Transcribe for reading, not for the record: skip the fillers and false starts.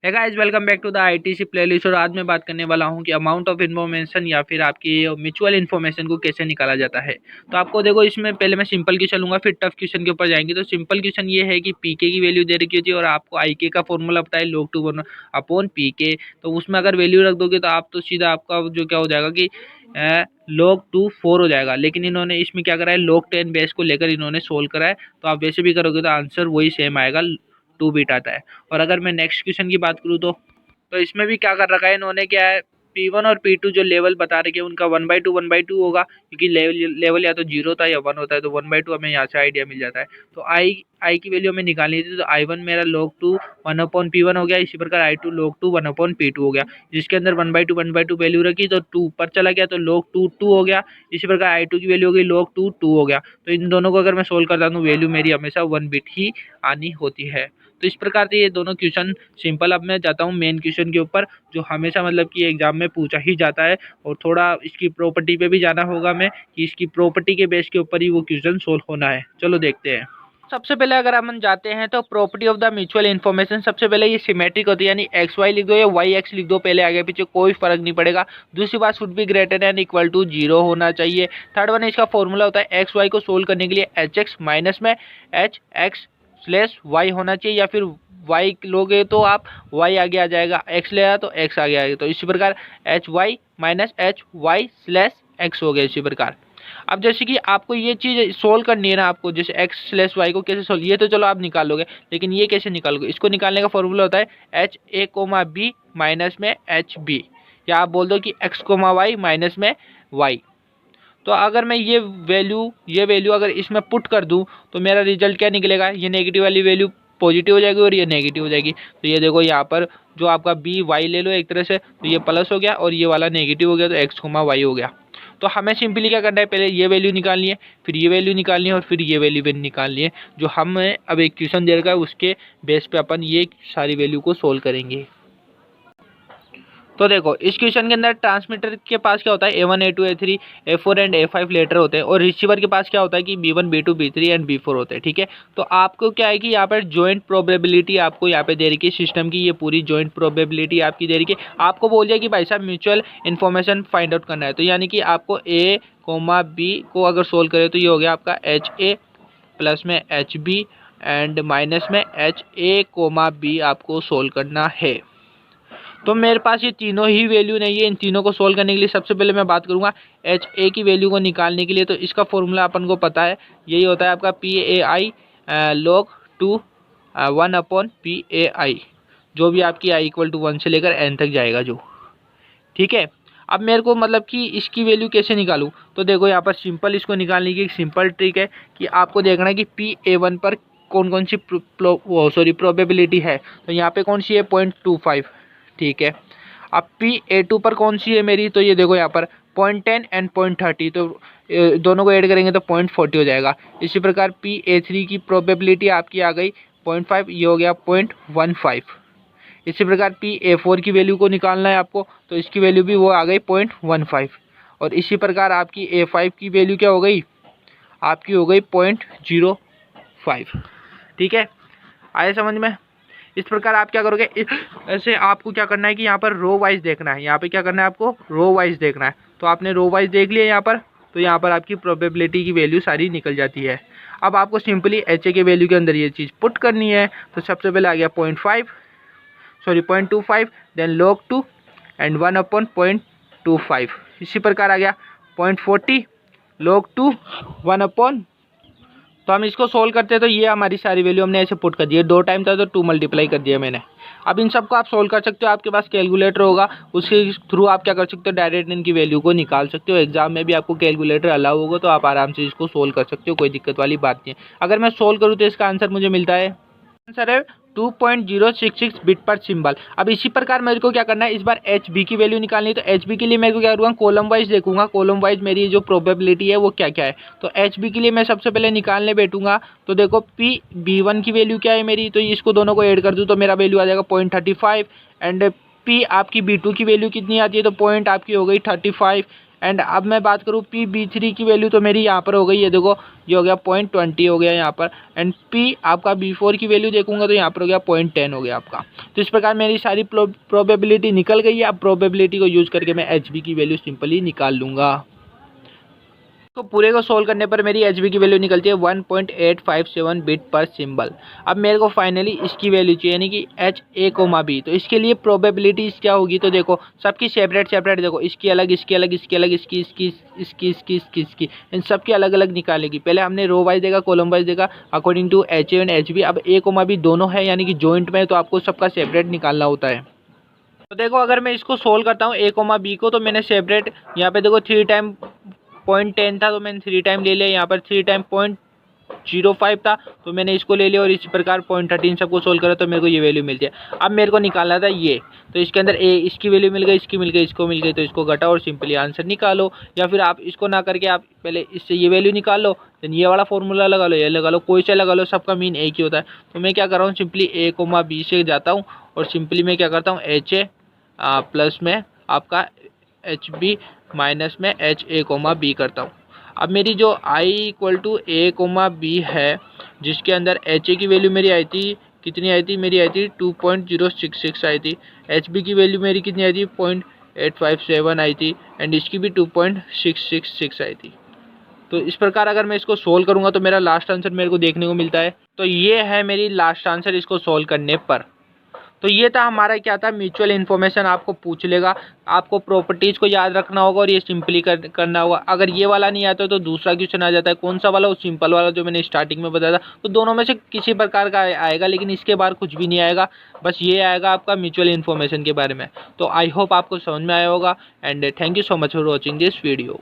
Hey guys, welcome back to the ITC playlist. और आज मैं बात करने वाला हूं कि अमाउंट ऑफ इन्फॉर्मेशन या फिर आपकी म्यूचुअल इन्फॉर्मेशन को कैसे निकाला जाता है। तो आपको देखो, इसमें पहले मैं सिंपल क्वेश्चन लूंगा, फिर टफ क्वेश्चन के ऊपर जाएंगे। तो सिंपल क्वेश्चन ये है कि पीके की वैल्यू दे रखी होती है और आपको आईके का फॉर्मूला पता है, log 2 अपॉन पीके। तो उसमें अगर वैल्यू रख दोगे तो आप तो सीधा आपका जो क्या हो जाएगा कि log 2 4 हो जाएगा। लेकिन इन्होंने इसमें क्या करा है, log 10 बेस को लेकर इन्होंने सोल्व करा है। तो आप वैसे भी करोगे तो आंसर वही सेम आएगा, 2 बिट आता है। और अगर मैं नेक्स्ट क्वेश्चन की बात करूँ तो इसमें भी क्या कर रखा है इन्होंने, क्या है, P1 और P2 जो लेवल बता रखे हैं उनका 1/2 होगा, क्योंकि लेवल या तो 0 होता है या 1 होता है। तो 1/2 हमें यहाँ से आइडिया मिल जाता है। तो आई की वैल्यू हमें निकालनी थी। तो I1 मेरा log 2 1/P1 हो गया। इसी प्रकार I2 log 2 1/P2 हो गया, जिसके अंदर 1/2 वैल्यू रखी तो 2 ऊपर चला गया तो log 2 2 हो गया। इसी प्रकार I2 की वैल्यू हो गई log 2 2 हो गया। तो इन दोनों को अगर मैं सोल्व करता हूँ वैल्यू मेरी हमेशा 1 बिट ही आनी होती है। तो इस प्रकार से ये दोनों क्वेश्चन सिंपल। अब मैं जाता हूँ मेन क्वेश्चन के ऊपर, जो हमेशा मतलब कि एग्जाम में पूछा ही जाता है। और थोड़ा इसकी प्रॉपर्टी पे भी जाना होगा मैं, कि इसकी प्रॉपर्टी के बेस के ऊपर ही वो क्वेश्चन सोल्व होना है। चलो देखते हैं। सबसे पहले अगर हम जाते हैं तो property of the mutual information, सबसे पहले ये सिमेट्रिक होती है, यानी एक्स वाई लिख दो या वाई एक्स लिख दो, पहले आगे पीछे कोई फर्क नहीं पड़ेगा। दूसरी बात, should be greater than equal to 0 होना चाहिए। थर्ड वन, इसका फॉर्मूला होता है एक्स वाई को सोल्व करने के लिए एच एक्स माइनस में एच एक्स स्लेस वाई होना चाहिए, या फिर वाई लोगे तो आप वाई आगे आ जाएगा, एक्स ले आया तो एक्स आगे आएगा। तो इसी प्रकार H Y minus H Y slash X हो गया। इसी प्रकार अब जैसे कि आपको ये चीज़ सोल्व करनी है ना, आपको जैसे एक्स स्लेस वाई को कैसे सोल्व, ये तो चलो आप निकाल लोगे, लेकिन ये कैसे निकालोगे, इसको निकालने का फॉर्मूला होता है H A comma B minus में एच बी, या आप बोल दो कि एक्स कोमा वाई माइनस में वाई। तो अगर मैं ये वैल्यू अगर इसमें पुट कर दूं तो मेरा रिजल्ट क्या निकलेगा, ये नेगेटिव वाली वैल्यू पॉजिटिव हो जाएगी और ये नेगेटिव हो जाएगी। तो ये देखो यहाँ पर जो आपका बी वाई ले लो एक तरह से, तो ये प्लस हो गया और ये वाला नेगेटिव हो गया, तो एक्स कोमा वाई हो गया। तो हमें सिंपली क्या करना है, पहले ये वैल्यू निकालनी है, फिर ये वैल्यू निकालनी है और फिर ये वैल्यू निकालनी है। जो हमें अब एक क्वेश्चन दे रखा है उसके बेस पे अपन ये सारी वैल्यू को सोल्व करेंगे। तो देखो, इस क्वेश्चन के अंदर ट्रांसमीटर के पास क्या होता है, A1 A2 A3 A4 and A5 letter होते हैं, और रिसीवर के पास क्या होता है कि B1 B2 B3 and B4 होते हैं। ठीक है, तो आपको क्या है कि यहाँ पर जॉइंट प्रोबेबिलिटी आपको यहाँ पे दे रही है, सिस्टम की ये पूरी जॉइंट प्रोबेबिलिटी आपकी दे रही है। आपको बोल दिया कि भाई साहब म्यूचुअल इन्फॉर्मेशन फाइंड आउट करना है, तो यानी कि आपको A कोमा B को अगर सोल्व करें तो ये हो गया आपका HA प्लस में HB एंड माइनस में HA कोमा B आपको सोल्व करना है। तो मेरे पास ये तीनों ही वैल्यू नहीं है। इन तीनों को सोल्व करने के लिए सबसे पहले मैं बात करूंगा एच ए की वैल्यू को निकालने के लिए। तो इसका फॉर्मूला अपन को पता है, यही होता है आपका PAI log 2 1/PAI, जो भी आपकी i इक्वल टू 1 से लेकर n तक जाएगा जो। ठीक है, अब मेरे को मतलब कि इसकी वैल्यू कैसे निकालूं, तो देखो यहाँ पर सिंपल इसको निकालने की एक सिंपल ट्रिक है कि आपको देखना है कि PA1 पर कौन कौन सी प्रोबेबिलिटी है। तो यहाँ पे कौन सी है, 0.25। ठीक है, अब PA2 पर कौन सी है मेरी, तो ये देखो यहाँ पर 0.10 एंड 0.30, तो दोनों को ऐड करेंगे तो 0.40 हो जाएगा। इसी प्रकार PA3 की प्रोबेबिलिटी आपकी आ गई 0.5, ये हो गया 0.15। इसी प्रकार PA4 की वैल्यू को निकालना है आपको, तो इसकी वैल्यू भी वो आ गई 0.15। और इसी प्रकार आपकी A5 की वैल्यू क्या हो गई, आपकी हो गई 0.05। ठीक है, आए समझ में। इस प्रकार आप क्या करोगे, ऐसे आपको क्या करना है कि यहाँ पर रो वाइज देखना है। यहाँ पे क्या करना है, आपको रो वाइज देखना है। तो आपने रो वाइज देख लिया यहाँ पर, तो यहाँ पर आपकी प्रोबेबिलिटी की वैल्यू सारी निकल जाती है। अब आपको सिंपली एच ए के वैल्यू के अंदर ये चीज़ पुट करनी है। तो सबसे पहले आ गया 0.25, देन log 2 एंड 1/0.25। इसी प्रकार आ गया 0.40 log 2 1/। तो हम इसको सोल्व करते हैं, तो ये हमारी सारी वैल्यू हमने ऐसे पुट कर दी है। 2 टाइम था तो 2 मल्टीप्लाई कर दिया मैंने। अब इन सबको आप सोल्व कर सकते हो, आपके पास कैलकुलेटर होगा, उसके थ्रू आप क्या कर सकते हो, डायरेक्ट इनकी वैल्यू को निकाल सकते हो। एग्जाम में भी आपको कैलकुलेटर अलाउ होगा तो आप आराम से इसको सोल्व कर सकते हो, कोई दिक्कत वाली बात नहीं है। अगर मैं सोल्व करूँ तो इसका आंसर मुझे मिलता है, आंसर है 2.066 बिट पर सिंबल। अब इसी प्रकार मेरे को क्या करना है, इस बार एच बी की वैल्यू निकालनी है। तो एच बी के लिए मैं क्या करूँगा, कॉलम वाइज देखूंगा, कॉलम वाइज मेरी जो प्रोबेबिलिटी है वो क्या क्या है। तो एच बी के लिए मैं सबसे पहले निकालने बैठूंगा। तो देखो PB1 की वैल्यू क्या है मेरी, तो इसको दोनों को ऐड कर दूँ तो मेरा वैल्यू आ जाएगा 0.35। एंड P आपकी B2 की वैल्यू कितनी आती है, तो पॉइंट आपकी हो गई 35 एंड अब मैं बात करूँ PB3 की वैल्यू तो मेरी यहाँ पर हो गई, ये देखो ये हो गया 0.20 हो गया यहाँ पर। एंड P आपका B4 की वैल्यू देखूंगा तो यहाँ पर हो गया 0.10 हो गया आपका। तो इस प्रकार मेरी सारी प्रोबेबिलिटी निकल गई है। अब प्रोबेबिलिटी को यूज करके मैं HB की वैल्यू सिंपली निकाल लूँगा। तो पूरे को सोल्व करने पर मेरी HB की वैल्यू निकलती है 1.857 बिट पर सिंबल। अब मेरे को फाइनली इसकी वैल्यू चाहिए, यानी कि HA, B। तो इसके लिए प्रोबेबिलिटीज क्या होगी, तो देखो सबकी सेपरेट सेपरेट देखो, इसकी अलग, इसकी अलग, इसकी अलग, इसकी इसकी इसकी इसकी इसकी इसकी इन सबकी अलग अलग निकालेगी। पहले हमने रो वाइज देखा, कॉलम वाइज देखा according to HA and HB। अब A, B दोनों है यानी कि जॉइंट में, तो आपको सबका सेपरेट निकालना होता है। तो देखो अगर मैं इसको सोल्व करता हूँ A, B को, तो मैंने सेपरेट यहाँ पे देखो 3 टाइम 0.10 था तो मैंने 3 टाइम ले लिया, यहाँ पर 3 टाइम 0.05 था तो मैंने इसको ले लिया, और इस प्रकार 0.13 सबको सोल्व करा तो मेरे को ये वैल्यू मिलती है। अब मेरे को निकालना था ये, तो इसके अंदर इसकी वैल्यू मिल गई, इसकी मिल गई, इसको मिल गई, तो इसको घटाओ और सिंपली आंसर निकालो। या फिर आप इसको ना करके आप पहले इससे ये वैल्यू निकाल लो, देन ये वाला फॉर्मूला लगा लो, ये लगा लो, कोई से लगा लो, सबका मीन एक ही होता है। तो मैं क्या कर रहा हूँ, सिंपली A, B से जाता हूँ और सिंपली मैं क्या करता हूँ HA प्लस में आपका HB माइनस में HA, B करता हूँ। अब मेरी जो I=A, B है, जिसके अंदर HA की वैल्यू मेरी आई थी, कितनी आई थी, मेरी आई थी 2.066 आई थी। HB की वैल्यू मेरी कितनी आई थी, 0.857 आई थी। एंड इसकी भी 2.666 आई थी। तो इस प्रकार अगर मैं इसको सोल्व करूँगा तो मेरा लास्ट आंसर मेरे को देखने को मिलता है। तो ये है मेरी लास्ट आंसर इसको सोल्व करने पर। तो ये था हमारा क्या था, म्यूचुअल इन्फॉर्मेशन आपको पूछ लेगा, आपको प्रॉपर्टीज़ को याद रखना होगा और ये सिंपली करना होगा। अगर ये वाला नहीं आता तो दूसरा क्वेश्चन आ जाता है, कौन सा वाला, वो सिंपल वाला जो मैंने स्टार्टिंग में बताया था। तो दोनों में से किसी प्रकार का आएगा, लेकिन इसके बाहर कुछ भी नहीं आएगा, बस ये आएगा आपका म्यूचुअल इन्फॉर्मेशन के बारे में। तो आई होप आपको समझ में आया होगा। And thank you so much for watching this video.